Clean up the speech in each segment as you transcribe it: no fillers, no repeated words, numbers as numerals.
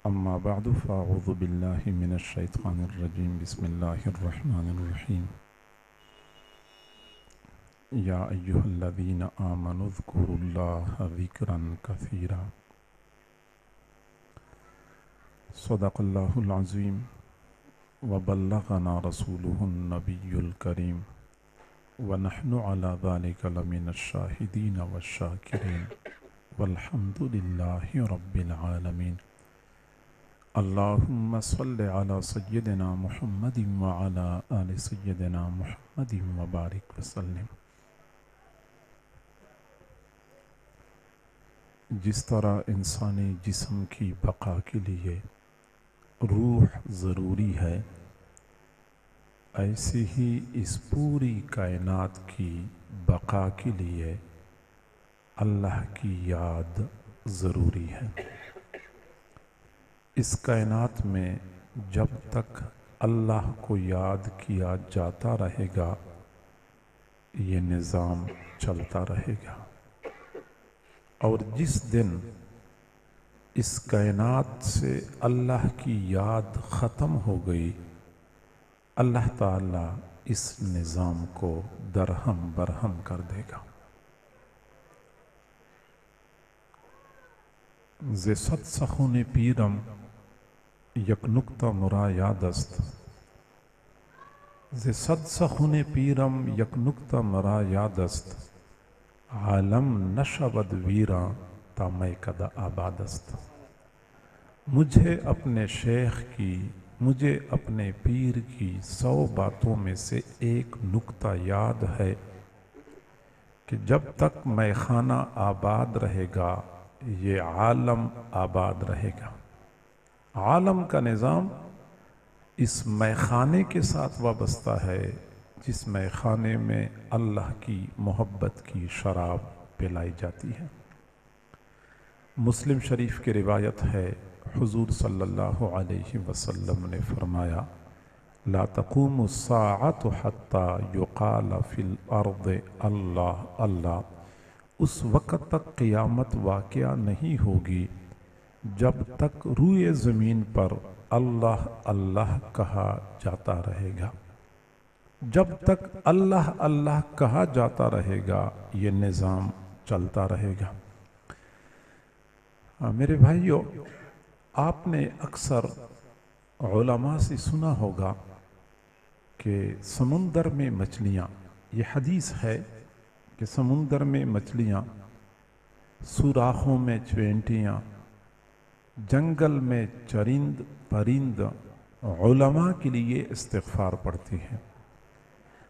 أما بعد فأعوذ بالله من الشيطان الرجيم بسم الله الرحمن الرحيم يا أيها الذين آمنوا اذكروا الله ذكرا كثيرا صدق الله العظيم وبلغنا رسوله النبي الكريم ونحن على ذلك لمن الشاهدين والشاكرين والحمد لله رب العالمين اللهم صل على سيدنا محمد وعلى آل سيدنا محمد وبارك وسلم۔ جس طرح انسانی جسم کی بقا کے لیے روح ضروری ہے، ایسے ہی اس پوری کائنات کی بقا کے لیے اللہ کی یاد ضروری ہے۔ اس کائنات میں جب تک اللہ کو یاد کیا جاتا رہے گا یہ نظام چلتا رہے گا، اور جس دن اس کائنات سے اللہ کی یاد ختم ہو گئی اللہ تعالیٰ اس نظام کو درہم برہم کر دے گا۔ ز صد سخن پیرم یک نکتہ مرا یاد است، ز صد سخن پیرم یک نکتہ مرا یاد است، عالم نشود ویراں تا میں کدہ آباد است۔ مجھے اپنے شیخ کی، مجھے اپنے پیر کی 100 باتوں میں سے ایک نکتہ یاد ہے کہ جب تک میں خانہ آباد رہے گا یہ عالم آباد رہے گا۔ عالم کا نظام اس میخانے کے ساتھ وابستہ ہے جس میخانے میں اللہ کی محبت کی شراب پلائی جاتی ہے۔ مسلم شریف کی روایت ہے، حضور صلی اللہ علیہ وسلم نے فرمایا، لا تقوم الساعة حتى يقال في الارض اللہ اللہ۔ اس وقت تک قیامت واقعہ نہیں ہوگی جب تک روئے زمین پر اللہ اللہ کہا جاتا رہے گا۔ جب تک اللہ اللہ کہا جاتا رہے گا یہ نظام چلتا رہے گا۔ میرے بھائیو، آپ نے اکثر علماء سے سنا ہوگا کہ سمندر میں مچھلیاں، یہ حدیث ہے کہ سمندر میں مچھلیاں، سوراخوں میں چوینٹیاں، جنگل میں چرند پرند علماء کے لیے استغفار پڑھتی ہیں۔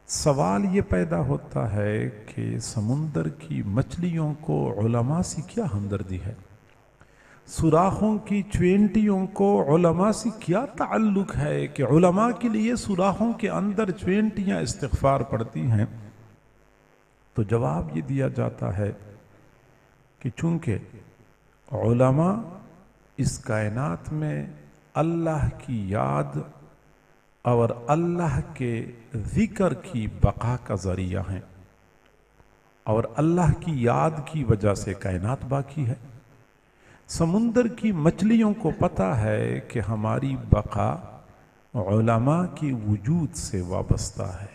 سوال یہ پیدا ہوتا ہے کہ سمندر کی مچھلیوں کو علماء سے کیا ہمدردی ہے؟ سوراخوں کی چوینٹیوں کو علماء سے کیا تعلق ہے کہ علماء کے لیے سوراخوں کے اندر چوینٹیاں استغفار پڑھتی ہیں؟ تو جواب یہ دیا جاتا ہے کہ چونکہ علماء اس کائنات میں اللہ کی یاد اور اللہ کے ذکر کی بقا کا ذریعہ ہیں، اور اللہ کی یاد کی وجہ سے کائنات باقی ہے۔ سمندر کی مچھلیوں کو پتہ ہے کہ ہماری بقا علماء کی وجود سے وابستہ ہے۔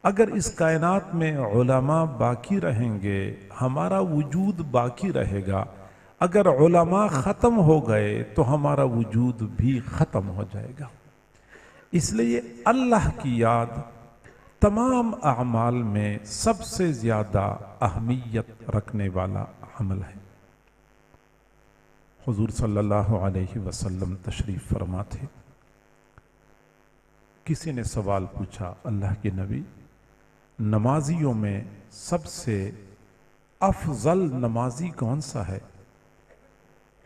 اگر اس کائنات میں علماء باقی رہیں گے ہمارا وجود باقی رہے گا، اگر علماء ختم ہو گئے تو ہمارا وجود بھی ختم ہو جائے گا۔ اس لیے اللہ کی یاد تمام اعمال میں سب سے زیادہ اہمیت رکھنے والا عمل ہے۔ حضور صلی اللہ علیہ وسلم تشریف فرما تھے۔ کسی نے سوال پوچھا، اللہ کے نبی، نمازیوں میں سب سے افضل نمازی کون سا ہے؟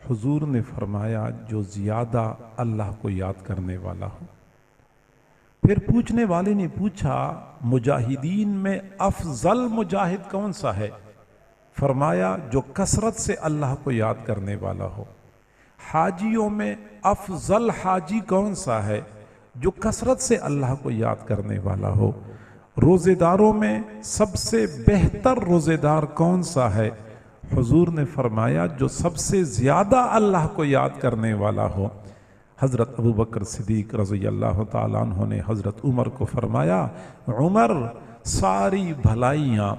حضور نے فرمایا، جو زیادہ اللہ کو یاد کرنے والا ہو۔ پھر پوچھنے والے نے پوچھا، مجاہدین میں افضل مجاہد کون سا ہے؟ فرمایا، جو کثرت سے اللہ کو یاد کرنے والا ہو۔ حاجیوں میں افضل حاجی کون سا ہے؟ جو کثرت سے اللہ کو یاد کرنے والا ہو۔ روزے داروں میں سب سے بہتر روزے دار کون سا ہے؟ حضور نے فرمایا جو سب سے زیادہ اللہ کو یاد کرنے والا ہو، حضرت ابو بکر صدیق رضی اللہ تعالیٰ عنہ نے حضرت عمر کو فرمایا، عمر ساری بھلائیاں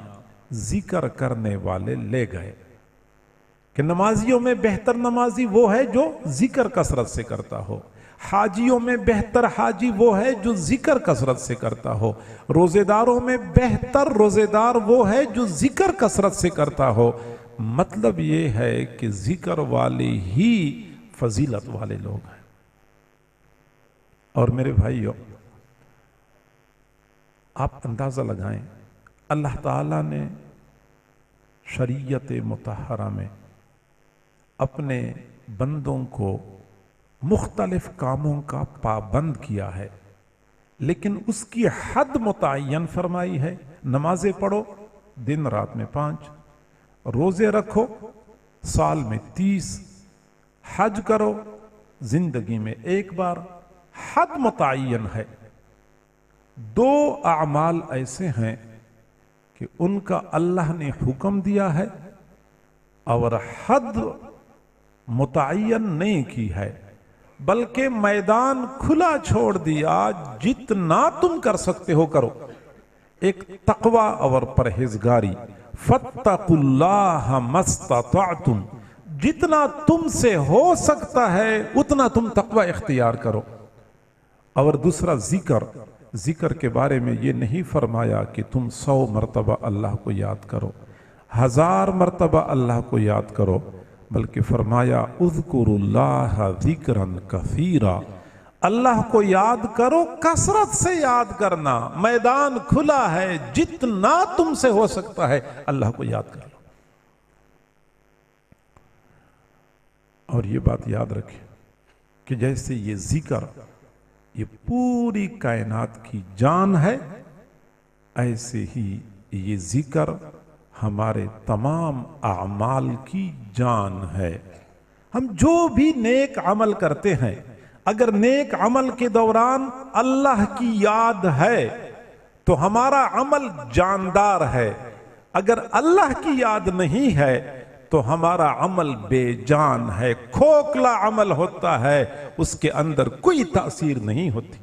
ذکر کرنے والے لے گئے، کہ نمازیوں میں بہتر نمازی وہ ہے جو ذکر کثرت سے کرتا ہو، حاجیوں میں بہتر حاجی وہ ہے جو ذکر کثرت سے کرتا ہو، روزے داروں میں بہتر روزے دار وہ ہے جو ذکر کثرت سے کرتا ہو۔ مطلب یہ ہے کہ ذکر والے ہی فضیلت والے لوگ ہیں۔ اور میرے بھائیو، آپ اندازہ لگائیں، اللہ تعالیٰ نے شریعت مطہرہ میں اپنے بندوں کو مختلف کاموں کا پابند کیا ہے، لیکن اس کی حد متعین فرمائی ہے۔ نمازیں پڑھو دن رات میں 5، روزے رکھو سال میں 30، حج کرو زندگی میں 1 بار، حد متعین ہے۔ 2 اعمال ایسے ہیں کہ ان کا اللہ نے حکم دیا ہے اور حد متعین نہیں کی ہے، بلکہ میدان کھلا چھوڑ دیا، جتنا تم کر سکتے ہو کرو۔ ایک تقوی اور پرہیزگاری، فاتقوا اللہ ما استطعتم، جتنا تم سے ہو سکتا ہے اتنا تم تقوی اختیار کرو۔ اور دوسرا ذکر کے بارے میں یہ نہیں فرمایا کہ تم 100 مرتبہ اللہ کو یاد کرو، 1000 مرتبہ اللہ کو یاد کرو، بلکہ فرمایا اذکروا اللہ ذکرا کثیرا، اللہ کو یاد کرو، کثرت سے یاد کرنا، میدان کھلا ہے، جتنا تم سے ہو سکتا ہے اللہ کو یاد کر لو۔ اور یہ بات یاد رکھیں کہ جیسے یہ ذکر یہ پوری کائنات کی جان ہے، ایسے ہی یہ ذکر ہمارے تمام اعمال کی جان ہے۔ ہم جو بھی نیک عمل کرتے ہیں، اگر نیک عمل کے دوران اللہ کی یاد ہے تو ہمارا عمل جاندار ہے، اگر اللہ کی یاد نہیں ہے تو ہمارا عمل بے جان ہے، کھوکھلا عمل ہوتا ہے، اس کے اندر کوئی تاثیر نہیں ہوتی۔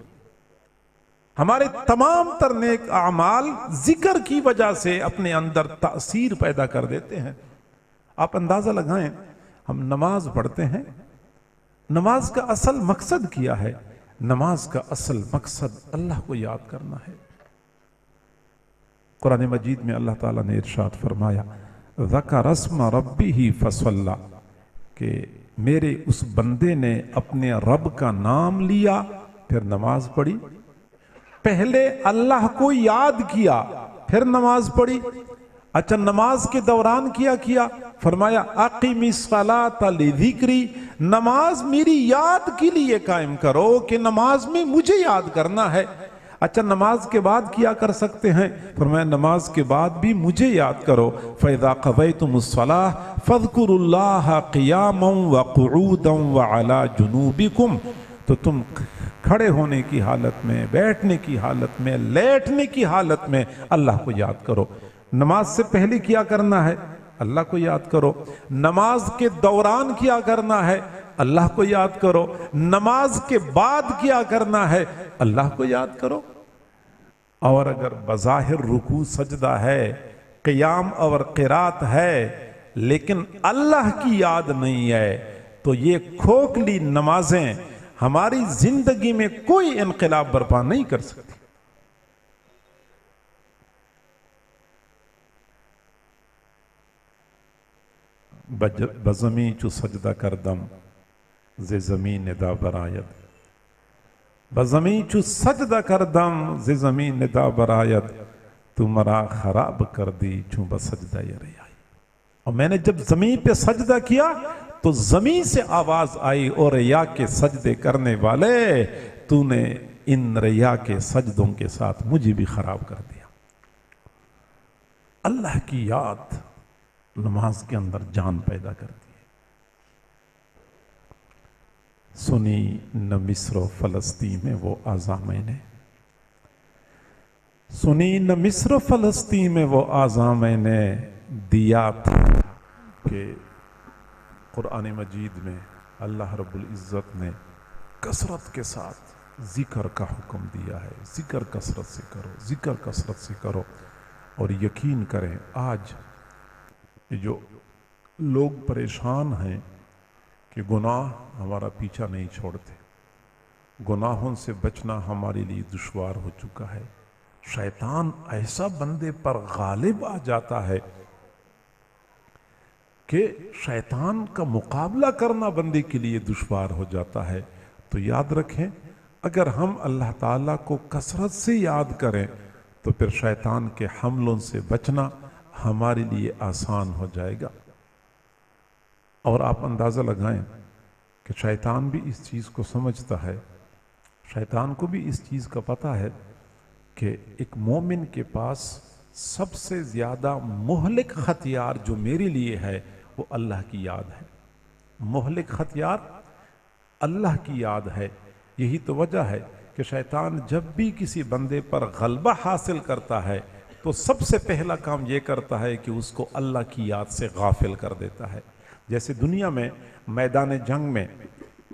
ہمارے تمام تر نیک اعمال ذکر کی وجہ سے اپنے اندر تاثیر پیدا کر دیتے ہیں۔ آپ اندازہ لگائیں، ہم نماز پڑھتے ہیں، نماز کا اصل مقصد کیا ہے؟ نماز کا اصل مقصد اللہ کو یاد کرنا ہے۔ قرآن مجید میں اللہ تعالیٰ نے ارشاد فرمایا، ذکر اسم ربہ فصلی، کہ میرے اس بندے نے اپنے رب کا نام لیا پھر نماز پڑھی۔ پہلے اللہ کو یاد کیا پھر نماز پڑھی۔ اچھا، نماز کے دوران کیا فرمایا اقیم الصلاۃ لذکری، نماز میری یاد کے لیے قائم کرو کہ نماز میں مجھے یاد کرنا ہے۔ اچھا، نماز کے بعد کیا کر سکتے ہیں؟ فرمایا نماز کے بعد بھی مجھے یاد کرو، فَإِذَا قَضَيْتُمُ الصَّلَاةَ فَاذْكُرُوا اللَّهَ قِيَامًا وَقُعُودًا وَعَلَى جُنُوبِكُمْ، تو تم کھڑے ہونے کی حالت میں، بیٹھنے کی حالت میں، لیٹنے کی حالت میں اللہ کو یاد کرو۔ نماز سے پہلے کیا کرنا ہے؟ اللہ کو یاد کرو۔ نماز کے دوران کیا کرنا ہے؟ اللہ کو یاد کرو۔ نماز کے بعد کیا کرنا ہے؟ اللہ کو یاد کرو۔ اور اگر بظاہر رکوع سجدہ ہے، قیام اور قرات ہے، لیکن اللہ کی یاد نہیں ہے، تو یہ کھوکھلی نمازیں ہماری زندگی میں کوئی انقلاب برپا نہیں کر سکتی۔ بزمی چو سجدہ کردم ز زمین ندا برآید، بزمی چو سجدہ کردم ز زمین ندا برآید، تو مرا خراب کر دی چون بسجدہ ریائی۔ اور میں نے جب زمین پہ سجدہ کیا تو زمین سے آواز آئی، اور ریا کے سجدے کرنے والے، تو نے ان ریا کے سجدوں کے ساتھ مجھے بھی خراب کر دیا۔ اللہ کی یاد نماز کے اندر جان پیدا کرتی ہے۔ سنی نہ مصر و فلسطین میں وہ آزاں میں نے، سنی نہ مصر و فلسطین میں وہ آزاں میں نے، دیا تھا کہ قرآن مجید میں اللہ رب العزت نے کثرت کے ساتھ ذکر کا حکم دیا ہے، ذکر کثرت سے کرو، ذکر کثرت سے کرو۔ اور یقین کریں آج جو لوگ پریشان ہیں کہ گناہ ہمارا پیچھا نہیں چھوڑتے، گناہوں سے بچنا ہمارے لیے دشوار ہو چکا ہے، شیطان ایسا بندے پر غالب آ جاتا ہے کہ شیطان کا مقابلہ کرنا بندے کے لیے دشوار ہو جاتا ہے۔ تو یاد رکھیں اگر ہم اللہ تعالیٰ کو کثرت سے یاد کریں تو پھر شیطان کے حملوں سے بچنا ہمارے لیے آسان ہو جائے گا۔ اور آپ اندازہ لگائیں کہ شیطان بھی اس چیز کو سمجھتا ہے، شیطان کو بھی اس چیز کا پتہ ہے کہ ایک مومن کے پاس سب سے زیادہ مہلک ہتھیار جو میرے لیے ہے وہ اللہ کی یاد ہے، مہلک ہتھیار اللہ کی یاد ہے۔ یہی تو وجہ ہے کہ شیطان جب بھی کسی بندے پر غلبہ حاصل کرتا ہے تو سب سے پہلا کام یہ کرتا ہے کہ اس کو اللہ کی یاد سے غافل کر دیتا ہے۔ جیسے دنیا میں میدان جنگ میں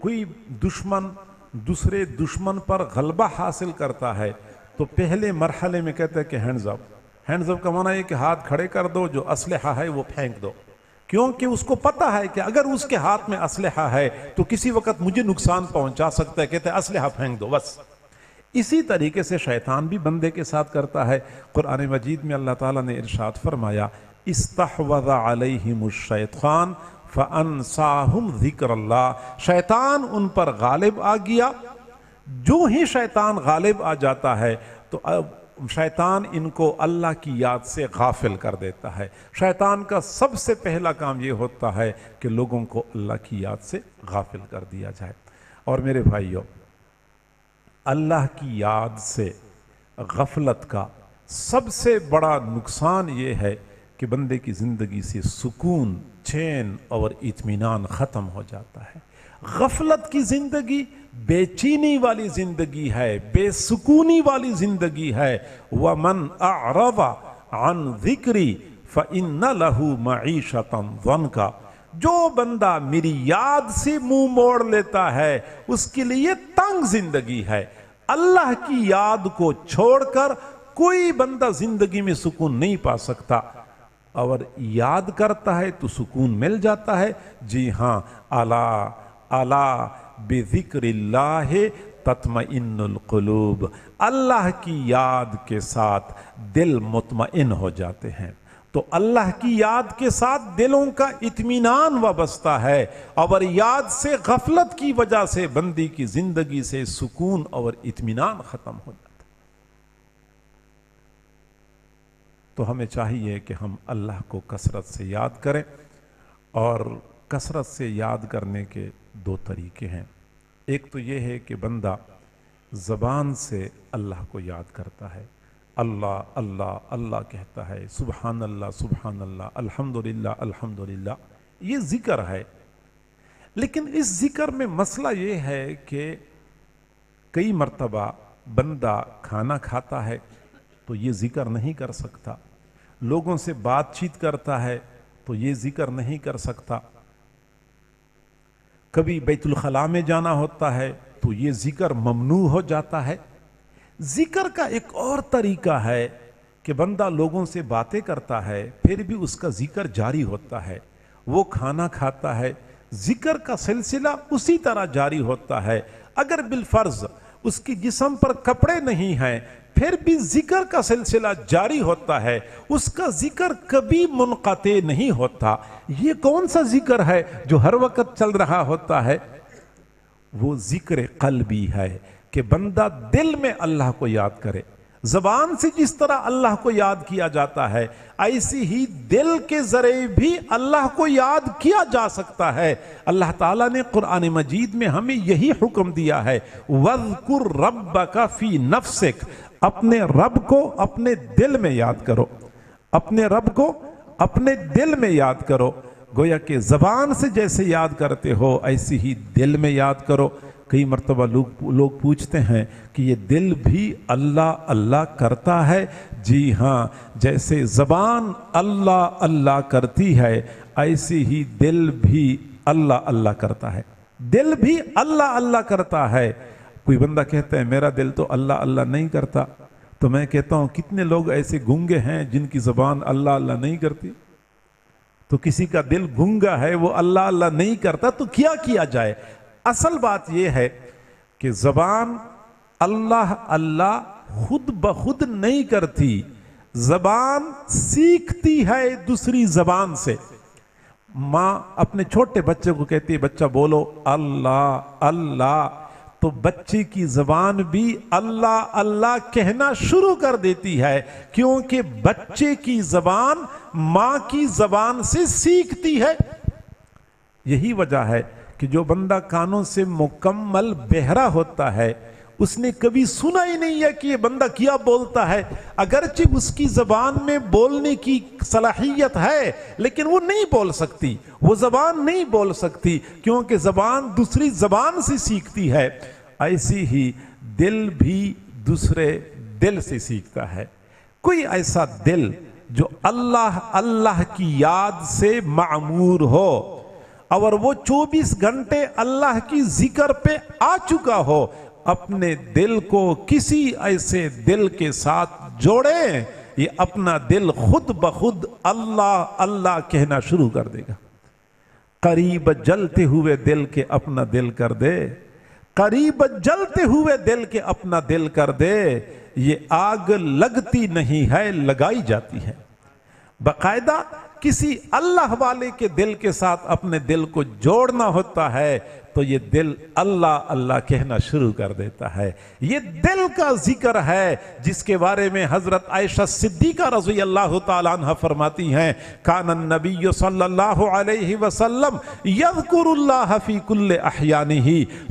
کوئی دشمن دوسرے دشمن پر غلبہ حاصل کرتا ہے تو پہلے مرحلے میں کہتا ہے کہ ہینڈز اپ، ہینڈز اپ کا معنی ہے کہ ہاتھ کھڑے کر دو، جو اسلحہ ہے وہ پھینک دو، کیونکہ اس کو پتہ ہے کہ اگر اس کے ہاتھ میں اسلحہ ہے تو کسی وقت مجھے نقصان پہنچا سکتا ہے، کہتے ہیں اسلحہ پھینک دو بس۔ اسی طریقے سے شیطان بھی بندے کے ساتھ کرتا ہے۔ قرآن مجید میں اللہ تعالیٰ نے ارشاد فرمایا استحوذ علیہم الشیطان فانساہم ذکر اللہ، شیطان ان پر غالب آ گیا۔ جو ہی شیطان غالب آ جاتا ہے تو شیطان ان کو اللہ کی یاد سے غافل کر دیتا ہے۔ شیطان کا سب سے پہلا کام یہ ہوتا ہے کہ لوگوں کو اللہ کی یاد سے غافل کر دیا جائے۔ اور میرے بھائیوں، اللہ کی یاد سے غفلت کا سب سے بڑا نقصان یہ ہے کہ بندے کی زندگی سے سکون، چین اور اطمینان ختم ہو جاتا ہے۔ غفلت کی زندگی بے چینی والی زندگی ہے، بے سکونی والی زندگی ہے۔ وَمَنْ أَعْرَضَ عَنْ ذِكْرِي فَإِنَّ لَهُ مَعِيشَةً ضَنْكَ، جو بندہ میری یاد سے منہ موڑ لیتا ہے اس کے لیے تنگ زندگی ہے۔ اللہ کی یاد کو چھوڑ کر کوئی بندہ زندگی میں سکون نہیں پا سکتا، اور یاد کرتا ہے تو سکون مل جاتا ہے۔ جی ہاں، الا بذکر اللہ تطمئن القلوب، اللہ کی یاد کے ساتھ دل مطمئن ہو جاتے ہیں۔ تو اللہ کی یاد کے ساتھ دلوں کا اطمینان وابستہ ہے، اور یاد سے غفلت کی وجہ سے بندی کی زندگی سے سکون اور اطمینان ختم ہو جاتا ہے۔ تو ہمیں چاہیے کہ ہم اللہ کو کثرت سے یاد کریں، اور کثرت سے یاد کرنے کے دو طریقے ہیں۔ ایک تو یہ ہے کہ بندہ زبان سے اللہ کو یاد کرتا ہے، اللہ اللہ اللہ کہتا ہے، سبحان اللہ سبحان اللہ، الحمدللہ الحمدللہ، یہ ذکر ہے۔ لیکن اس ذکر میں مسئلہ یہ ہے کہ کئی مرتبہ بندہ کھانا کھاتا ہے تو یہ ذکر نہیں کر سکتا، لوگوں سے بات چیت کرتا ہے تو یہ ذکر نہیں کر سکتا، کبھی بیت الخلاء میں جانا ہوتا ہے تو یہ ذکر ممنوع ہو جاتا ہے۔ ذکر کا ایک اور طریقہ ہے کہ بندہ لوگوں سے باتیں کرتا ہے پھر بھی اس کا ذکر جاری ہوتا ہے، وہ کھانا کھاتا ہے ذکر کا سلسلہ اسی طرح جاری ہوتا ہے، اگر بالفرض اس کی جسم پر کپڑے نہیں ہیں پھر بھی ذکر کا سلسلہ جاری ہوتا ہے، اس کا ذکر کبھی منقطع نہیں ہوتا۔ یہ کون سا ذکر ہے جو ہر وقت چل رہا ہوتا ہے؟ وہ ذکر قلبی ہے کہ بندہ دل میں اللہ کو یاد کرے۔ زبان سے جس طرح اللہ کو یاد کیا جاتا ہے ایسی ہی دل کے ذریعے بھی اللہ کو یاد کیا جا سکتا ہے۔ اللہ تعالیٰ نے قرآن مجید میں ہمیں یہی حکم دیا ہے، وَاذْكُرْ رَبَّكَ فِي نَفْسِكَ، اپنے رب کو اپنے دل میں یاد کرو، اپنے رب کو اپنے دل میں یاد کرو۔ گویا کہ زبان سے جیسے یاد کرتے ہو ایسی ہی دل میں یاد کرو۔ کئی مرتبہ لوگ پوچھتے ہیں کہ یہ دل بھی اللہ اللہ کرتا ہے؟ جی ہاں، جیسے زبان اللہ اللہ کرتی ہے ایسی ہی دل بھی اللہ اللہ کرتا ہے۔ دل بھی اللہ اللہ کرتا ہے۔ کوئی بندہ کہتا ہے میرا دل تو اللہ اللہ نہیں کرتا، تو میں کہتا ہوں کتنے لوگ ایسے گونگے ہیں جن کی زبان اللہ اللہ نہیں کرتی؟ تو کسی کا دل گونگا ہے، وہ اللہ اللہ نہیں کرتا، تو کیا جائے؟ اصل بات یہ ہے کہ زبان اللہ اللہ خود بخود نہیں کرتی، زبان سیکھتی ہے دوسری زبان سے۔ ماں اپنے چھوٹے بچے کو کہتی ہے بچہ بولو اللہ اللہ، تو بچے کی زبان بھی اللہ اللہ کہنا شروع کر دیتی ہے، کیونکہ بچے کی زبان ماں کی زبان سے سیکھتی ہے۔ یہی وجہ ہے کہ جو بندہ کانوں سے مکمل بہرا ہوتا ہے اس نے کبھی سنا ہی نہیں ہے کہ یہ بندہ کیا بولتا ہے، اگرچہ اس کی زبان میں بولنے کی صلاحیت ہے لیکن وہ نہیں بول سکتی، وہ زبان نہیں بول سکتی، کیونکہ زبان دوسری زبان سے سیکھتی ہے۔ ایسی ہی دل بھی دوسرے دل سے سیکھتا ہے۔ کوئی ایسا دل جو اللہ اللہ کی یاد سے معمور ہو اور وہ 24 گھنٹے اللہ کی ذکر پہ آ چکا ہو، اپنے دل کو کسی ایسے دل کے ساتھ جوڑیں، یہ اپنا دل خود بخود اللہ اللہ کہنا شروع کر دے گا۔ قریب جلتے ہوئے دل کے اپنا دل کر دے، قریب جلتے ہوئے دل کے اپنا دل کر دے، یہ آگ لگتی نہیں ہے لگائی جاتی ہے۔ باقاعدہ کسی اللہ والے کے دل کے ساتھ اپنے دل کو جوڑنا ہوتا ہے تو یہ دل اللہ اللہ کہنا شروع کر دیتا ہے۔ یہ دل کا ذکر ہے جس کے بارے میں حضرت عائشہ صدیقہ رضی اللہ تعالیٰ عنہ فرماتی ہیں کان النبی صلی اللہ علیہ وسلم یذکر اللہ فی کل احیانہ،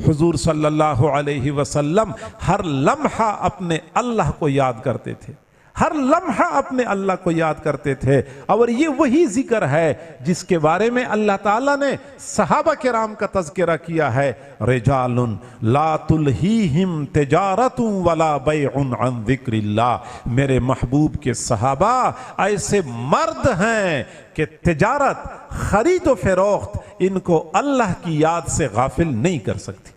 حضور صلی اللہ علیہ وسلم ہر لمحہ اپنے اللہ کو یاد کرتے تھے، ہر لمحہ اپنے اللہ کو یاد کرتے تھے، اور یہ وہی ذکر ہے جس کے بارے میں اللہ تعالیٰ نے صحابہ کرام کا تذکرہ کیا ہے، رجال لا تلہیہم تجارت ولا بیع عن ذکر اللہ۔ میرے محبوب کے صحابہ ایسے مرد ہیں کہ تجارت، خرید و فروخت ان کو اللہ کی یاد سے غافل نہیں کر سکتی۔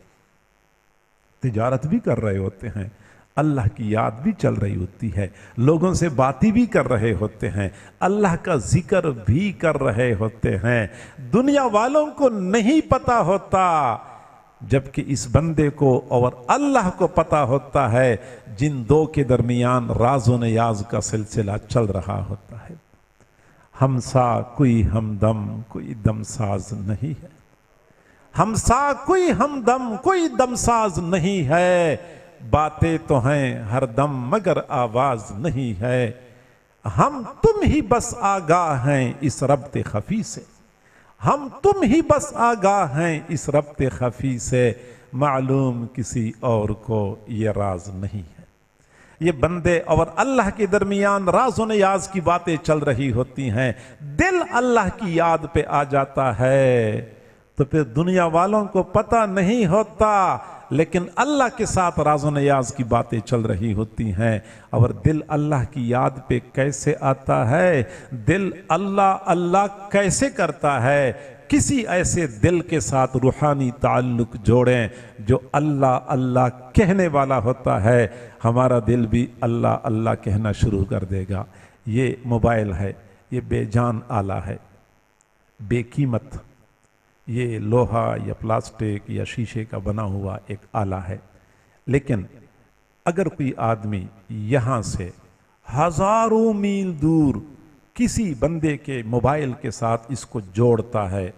تجارت بھی کر رہے ہوتے ہیں، اللہ کی یاد بھی چل رہی ہوتی ہے، لوگوں سے باتیں بھی کر رہے ہوتے ہیں، اللہ کا ذکر بھی کر رہے ہوتے ہیں، دنیا والوں کو نہیں پتا ہوتا، جبکہ اس بندے کو اور اللہ کو پتا ہوتا ہے، جن دو کے درمیان راز و نیاز کا سلسلہ چل رہا ہوتا ہے۔ ہمسا کوئی ہمدم کوئی دمساز نہیں ہے، ہمسا کوئی ہمدم کوئی دمساز نہیں ہے، باتیں تو ہیں ہر دم مگر آواز نہیں ہے، ہم تم ہی بس آگاہ ہیں اس ربط خفی سے، ہم تم ہی بس آگاہ ہیں اس ربط خفی سے، معلوم کسی اور کو یہ راز نہیں ہے۔ یہ بندے اور اللہ کے درمیان راز و نیاز کی باتیں چل رہی ہوتی ہیں، دل اللہ کی یاد پہ آ جاتا ہے تو پھر دنیا والوں کو پتہ نہیں ہوتا، لیکن اللہ کے ساتھ راز و نیاز کی باتیں چل رہی ہوتی ہیں، اور دل اللہ کی یاد پہ کیسے آتا ہے، دل اللہ اللہ کیسے کرتا ہے؟ کسی ایسے دل کے ساتھ روحانی تعلق جوڑیں جو اللہ اللہ کہنے والا ہوتا ہے، ہمارا دل بھی اللہ اللہ کہنا شروع کر دے گا۔ یہ موبائل ہے، یہ بے جان آلہ ہے، بے قیمت، یہ لوہا یا پلاسٹک یا شیشے کا بنا ہوا ایک آلہ ہے، لیکن اگر کوئی آدمی یہاں سے ہزاروں میل دور کسی بندے کے موبائل کے ساتھ اس کو جوڑتا ہے،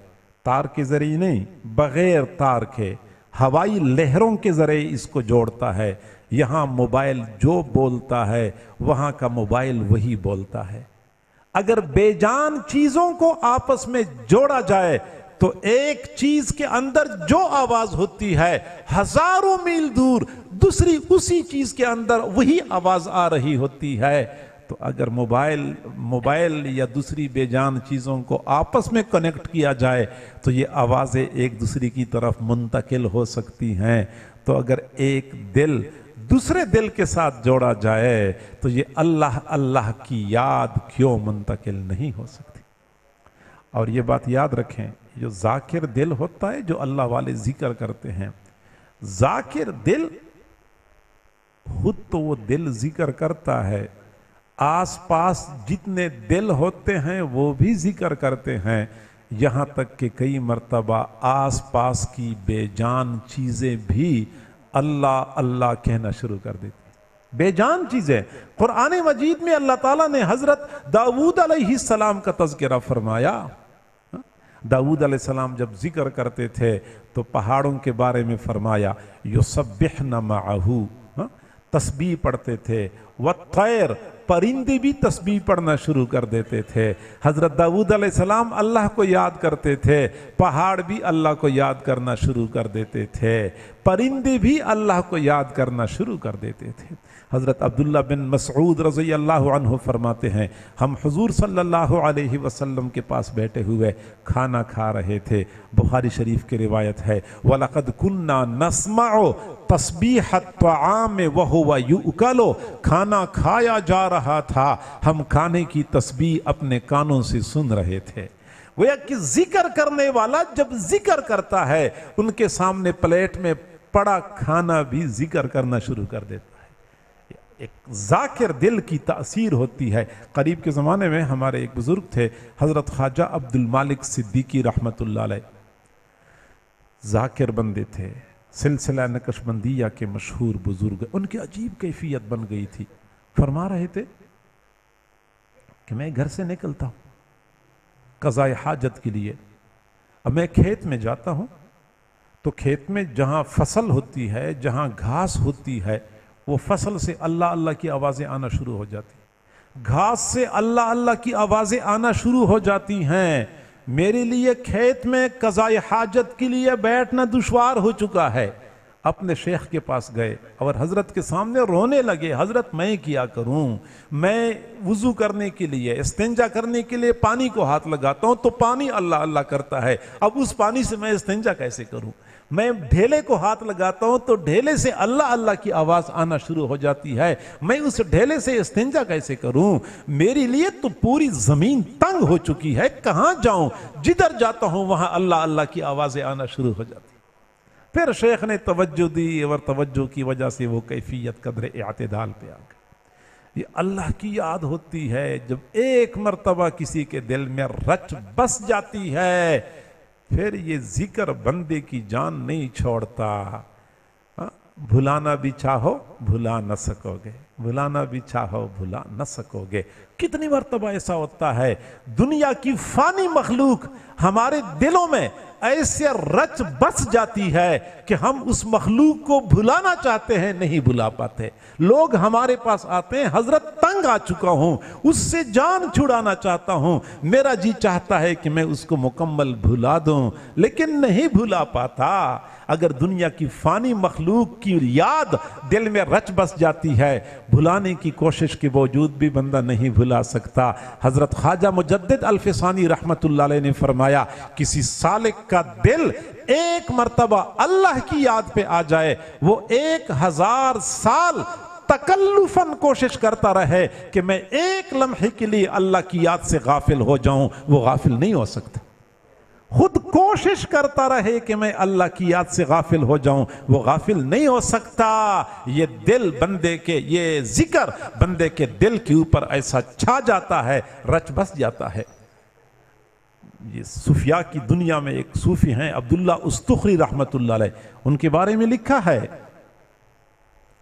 تار کے ذریعے نہیں، بغیر تار کے ہوائی لہروں کے ذریعے اس کو جوڑتا ہے، یہاں موبائل جو بولتا ہے وہاں کا موبائل وہی بولتا ہے۔ اگر بے جان چیزوں کو آپس میں جوڑا جائے تو ایک چیز کے اندر جو آواز ہوتی ہے ہزاروں میل دور دوسری اسی چیز کے اندر وہی آواز آ رہی ہوتی ہے۔ تو اگر موبائل یا دوسری بے جان چیزوں کو آپس میں کنیکٹ کیا جائے تو یہ آوازیں ایک دوسری کی طرف منتقل ہو سکتی ہیں. تو اگر ایک دل دوسرے دل کے ساتھ جوڑا جائے تو یہ اللہ اللہ کی یاد کیوں منتقل نہیں ہو سکتی. اور یہ بات یاد رکھیں، جو ذاکر دل ہوتا ہے، جو اللہ والے ذکر کرتے ہیں، ذاکر دل خود تو وہ دل ذکر کرتا ہے، آس پاس جتنے دل ہوتے ہیں وہ بھی ذکر کرتے ہیں، یہاں تک کہ کئی مرتبہ آس پاس کی بے جان چیزیں بھی اللہ اللہ کہنا شروع کر دیتی. بے جان چیزیں. قرآن مجید میں اللہ تعالیٰ نے حضرت داؤد علیہ السلام کا تذکرہ فرمایا. داؤد علیہ السلام جب ذکر کرتے تھے تو پہاڑوں کے بارے میں فرمایا یسبحن معہو، تسبیح پڑھتے تھے. والطیر، پرندے بھی تسبیح پڑھنا شروع کر دیتے تھے. حضرت داؤد علیہ السلام اللہ کو یاد کرتے تھے، پہاڑ بھی اللہ کو یاد کرنا شروع کر دیتے تھے، پرندے بھی اللہ کو یاد کرنا شروع کر دیتے تھے. حضرت عبداللہ بن مسعود رضی اللہ عنہ فرماتے ہیں ہم حضور صلی اللہ علیہ وسلم کے پاس بیٹھے ہوئے کھانا کھا رہے تھے. بخاری شریف کی روایت ہے وَلَقَدْ كُنَّا نَسْمَعُ تَسْبِيحَ الطَّعَامِ وَهُوَ يُؤْكَلُ، کھانا کھایا جا رہا تھا، ہم کھانے کی تسبیح اپنے کانوں سے سن رہے تھے. گویا کہ ذکر کرنے والا جب ذکر کرتا ہے ان کے سامنے پلیٹ میں پڑا کھانا بھی ذکر کرنا شروع کر دیتا ہے. ایک ذاکر دل کی تأثیر ہوتی ہے. قریب کے زمانے میں ہمارے ایک بزرگ تھے حضرت خواجہ عبد المالک صدیقی رحمت اللہ علیہ، ذاکر بندے تھے، سلسلہ نقش بندیہ کے مشہور بزرگ. ان کی عجیب کیفیت بن گئی تھی. فرما رہے تھے کہ میں گھر سے نکلتا ہوں قضاء حاجت کے لیے، اب میں کھیت میں جاتا ہوں تو کھیت میں جہاں فصل ہوتی ہے، جہاں گھاس ہوتی ہے، وہ فصل سے اللہ اللہ کی آوازیں آنا شروع ہو جاتی ہیں، گھاس سے اللہ اللہ کی آوازیں آنا شروع ہو جاتی ہیں. میرے لیے کھیت میں قضاء حاجت کے لیے بیٹھنا دشوار ہو چکا ہے. اپنے شیخ کے پاس گئے اور حضرت کے سامنے رونے لگے، حضرت میں کیا کروں، میں وضو کرنے کے لیے، استنجا کرنے کے لیے پانی کو ہاتھ لگاتا ہوں تو پانی اللہ اللہ کرتا ہے، اب اس پانی سے میں استنجا کیسے کروں؟ میں ڈھیلے کو ہاتھ لگاتا ہوں تو ڈھیلے سے اللہ اللہ کی آواز آنا شروع ہو جاتی ہے، میں اس ڈھیلے سے استنجا کیسے کروں؟ میرے لیے تو پوری زمین تنگ ہو چکی ہے، کہاں جاؤں؟ جدھر جاتا ہوں وہاں اللہ اللہ کی آوازیں آنا شروع ہو جاتی. پھر شیخ نے توجہ دی اور توجہ کی وجہ سے وہ کیفیت قدر اعتدال پہ آ گئی. یہ اللہ کی یاد ہوتی ہے جب ایک مرتبہ کسی کے دل میں رچ بس جاتی ہے پھر یہ ذکر بندے کی جان نہیں چھوڑتا. بھلانا بھی چاہو بھلا نہ سکو گے، بھلانا بھی چاہو بھلا نہ سکو گے. کتنی مرتبہ ایسا ہوتا ہے دنیا کی فانی مخلوق ہمارے دلوں میں ایسے رچ بس جاتی ہے کہ ہم اس مخلوق کو بھلانا چاہتے ہیں، نہیں بھلا پاتے. لوگ ہمارے پاس آتے ہیں حضرت تنگ آ چکا ہوں، اس سے جان چھڑانا چاہتا ہوں، میرا جی چاہتا ہے کہ میں اس کو مکمل بھلا دوں لیکن نہیں بھلا پاتا. اگر دنیا کی فانی مخلوق کی یاد دل میں رچ بس جاتی ہے بھلانے کی کوشش کے باوجود بھی بندہ نہیں بھلا سکتا. حضرت خواجہ مجدد الفسانی رحمت اللہ علیہ نے فرمایا کسی سالک کا دل ایک مرتبہ اللہ کی یاد پہ آ جائے وہ 1000 سال تکلفاً کوشش کرتا رہے کہ میں ایک لمحے کے لیے اللہ کی یاد سے غافل ہو جاؤں، وہ غافل نہیں ہو سکتا. خود کوشش کرتا رہے کہ میں اللہ کی یاد سے غافل ہو جاؤں، وہ غافل نہیں ہو سکتا. یہ دل بندے کے، یہ ذکر بندے کے دل کے اوپر ایسا چھا جاتا ہے، رچ بس جاتا ہے. یہ صوفیاء کی دنیا میں ایک صوفی ہیں عبداللہ استخری رحمت اللہ علیہ، ان کے بارے میں لکھا ہے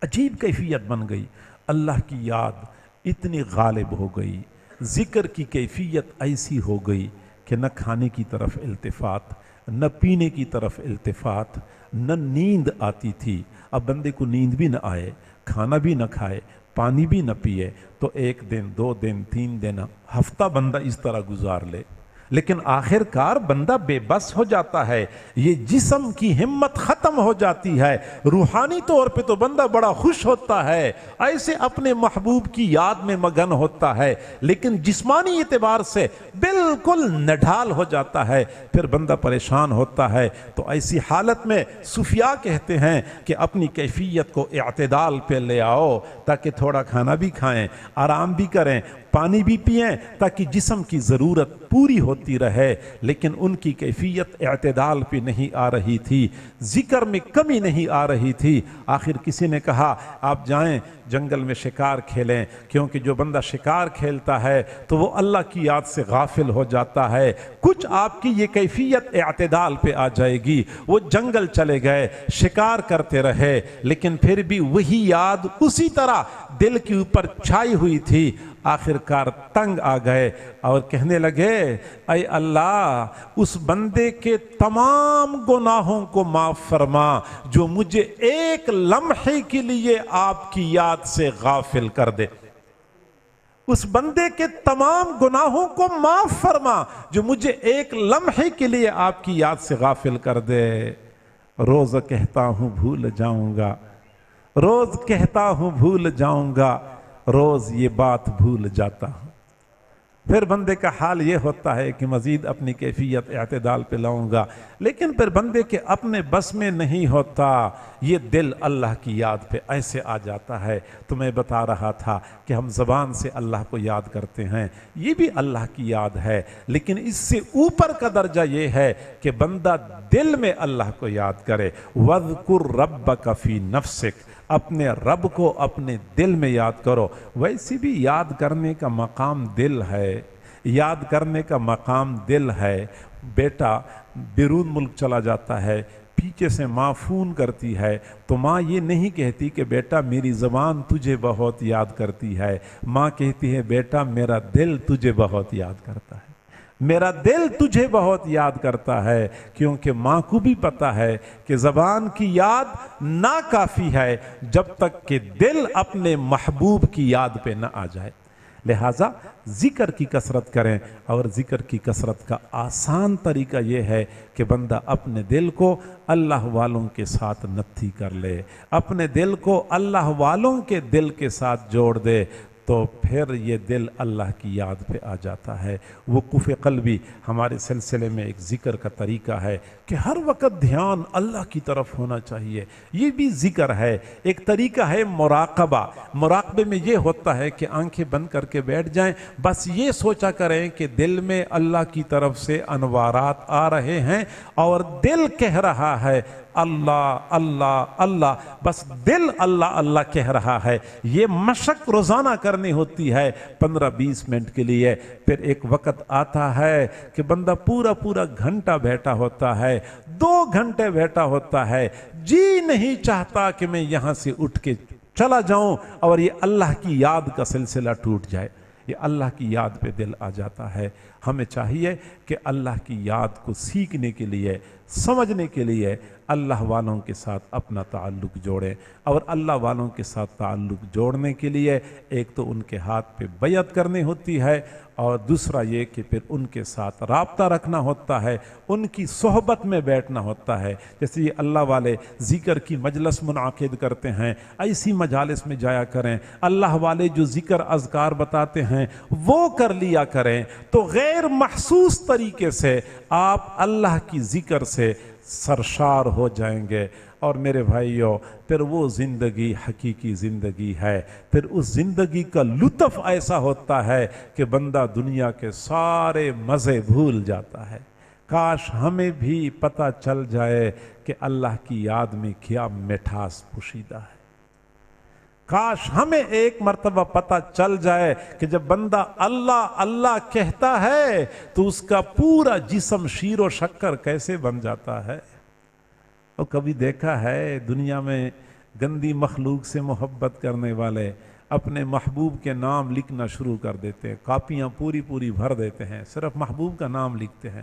عجیب کیفیت بن گئی، اللہ کی یاد اتنی غالب ہو گئی، ذکر کی کیفیت ایسی ہو گئی کہ نہ کھانے کی طرف التفات، نہ پینے کی طرف التفات، نہ نیند آتی تھی. اب بندے کو نیند بھی نہ آئے، کھانا بھی نہ کھائے، پانی بھی نہ پیے تو 1 دن 2 دن 3 دن ہفتہ بندہ اس طرح گزار لے. لیکن آخر کار بندہ بے بس ہو جاتا ہے، یہ جسم کی ہمت ختم ہو جاتی ہے، روحانی طور پہ تو بندہ بڑا خوش ہوتا ہے، ایسے اپنے محبوب کی یاد میں مگن ہوتا ہے، لیکن جسمانی اعتبار سے بالکل نڈھال ہو جاتا ہے، پھر بندہ پریشان ہوتا ہے۔ تو ایسی حالت میں صوفیاء کہتے ہیں کہ اپنی کیفیت کو اعتدال پہ لے آؤ، تاکہ تھوڑا کھانا بھی کھائیں، آرام بھی کریں، پانی بھی پئیں، تاکہ جسم کی ضرورت پوری ہوتی رہے۔ لیکن ان کی کیفیت اعتدال پہ نہیں آ رہی تھی، ذکر میں کمی نہیں آ رہی تھی۔ آخر کسی نے کہا آپ جائیں جنگل میں شکار کھیلیں، کیونکہ جو بندہ شکار کھیلتا ہے تو وہ اللہ کی یاد سے غافل ہو جاتا ہے۔ کچھ آپ کی یہ کیفیت اعتدال پہ آ جائے گی۔ وہ جنگل چلے گئے، شکار کرتے رہے، لیکن پھر بھی وہی یاد اسی طرح دل کے اوپر چھائی ہوئی تھی۔ آخر کار تنگ آ گئے اور کہنے لگے اے اللہ، اس بندے کے تمام گناہوں کو معاف فرما جو مجھے ایک لمحے کے لیے آپ کی یاد سے غافل کر دے۔ اس بندے کے تمام گناہوں کو معاف فرما جو مجھے ایک لمحے کے لیے آپ کی یاد سے غافل کر دے۔ روز کہتا ہوں بھول جاؤں گا، روز کہتا ہوں بھول جاؤں گا، روز یہ بات بھول جاتا ہوں۔ پھر بندے کا حال یہ ہوتا ہے کہ مزید اپنی کیفیت اعتدال پہ لاؤں گا، لیکن پھر بندے کے اپنے بس میں نہیں ہوتا، یہ دل اللہ کی یاد پہ ایسے آ جاتا ہے۔ تو میں بتا رہا تھا کہ ہم زبان سے اللہ کو یاد کرتے ہیں، یہ بھی اللہ کی یاد ہے، لیکن اس سے اوپر کا درجہ یہ ہے کہ بندہ دل میں اللہ کو یاد کرے۔ وَاذْكُرْ رَبَّكَ فِي نَفْسِكَ، اپنے رب کو اپنے دل میں یاد کرو۔ ویسے بھی یاد کرنے کا مقام دل ہے، یاد کرنے کا مقام دل ہے۔ بیٹا بیرون ملک چلا جاتا ہے، پیچھے سے ماں فون کرتی ہے تو ماں یہ نہیں کہتی کہ بیٹا میری زبان تجھے بہت یاد کرتی ہے، ماں کہتی ہے بیٹا میرا دل تجھے بہت یاد کرتا ہے، میرا دل تجھے بہت یاد کرتا ہے، کیونکہ ماں کو بھی پتا ہے کہ زبان کی یاد ناکافی ہے جب تک کہ دل اپنے محبوب کی یاد پہ نہ آ جائے۔ لہٰذا ذکر کی کثرت کریں، اور ذکر کی کثرت کا آسان طریقہ یہ ہے کہ بندہ اپنے دل کو اللہ والوں کے ساتھ نتھی کر لے، اپنے دل کو اللہ والوں کے دل کے ساتھ جوڑ دے، تو پھر یہ دل اللہ کی یاد پہ آ جاتا ہے۔ وقوف قلبی ہمارے سلسلے میں ایک ذکر کا طریقہ ہے کہ ہر وقت دھیان اللہ کی طرف ہونا چاہیے، یہ بھی ذکر ہے۔ ایک طریقہ ہے مراقبہ، مراقبے میں یہ ہوتا ہے کہ آنکھیں بند کر کے بیٹھ جائیں، بس یہ سوچا کریں کہ دل میں اللہ کی طرف سے انوارات آ رہے ہیں اور دل کہہ رہا ہے اللہ اللہ اللہ، بس دل اللہ اللہ کہہ رہا ہے۔ یہ مشق روزانہ کرنی ہوتی ہے 15-20 منٹ کے لیے۔ پھر ایک وقت آتا ہے کہ بندہ پورا گھنٹہ بیٹھا ہوتا ہے، 2 گھنٹے بیٹھا ہوتا ہے، جی نہیں چاہتا کہ میں یہاں سے اٹھ کے چلا جاؤں اور یہ اللہ کی یاد کا سلسلہ ٹوٹ جائے۔ یہ اللہ کی یاد پہ دل آ جاتا ہے۔ ہمیں چاہیے کہ اللہ کی یاد کو سیکھنے کے لیے، سمجھنے کے لیے اللہ والوں کے ساتھ اپنا تعلق جوڑیں، اور اللہ والوں کے ساتھ تعلق جوڑنے کے لیے ایک تو ان کے ہاتھ پہ بیعت کرنی ہوتی ہے، اور دوسرا یہ کہ پھر ان کے ساتھ رابطہ رکھنا ہوتا ہے، ان کی صحبت میں بیٹھنا ہوتا ہے۔ جیسے یہ اللہ والے ذکر کی مجلس منعقد کرتے ہیں، ایسی مجالس میں جایا کریں۔ اللہ والے جو ذکر اذکار بتاتے ہیں وہ کر لیا کریں، تو غیر محسوس طریقے سے آپ اللہ کی ذکر سے سرشار ہو جائیں گے۔ اور میرے بھائیوں، پھر وہ زندگی حقیقی زندگی ہے، پھر اس زندگی کا لطف ایسا ہوتا ہے کہ بندہ دنیا کے سارے مزے بھول جاتا ہے۔ کاش ہمیں بھی پتہ چل جائے کہ اللہ کی یاد میں کیا مٹھاس پوشیدہ ہے۔ کاش ہمیں ایک مرتبہ پتہ چل جائے کہ جب بندہ اللہ اللہ کہتا ہے تو اس کا پورا جسم شیر و شکر کیسے بن جاتا ہے۔ اور کبھی دیکھا ہے دنیا میں گندی مخلوق سے محبت کرنے والے اپنے محبوب کے نام لکھنا شروع کر دیتے ہیں، کاپیاں پوری بھر دیتے ہیں، صرف محبوب کا نام لکھتے ہیں۔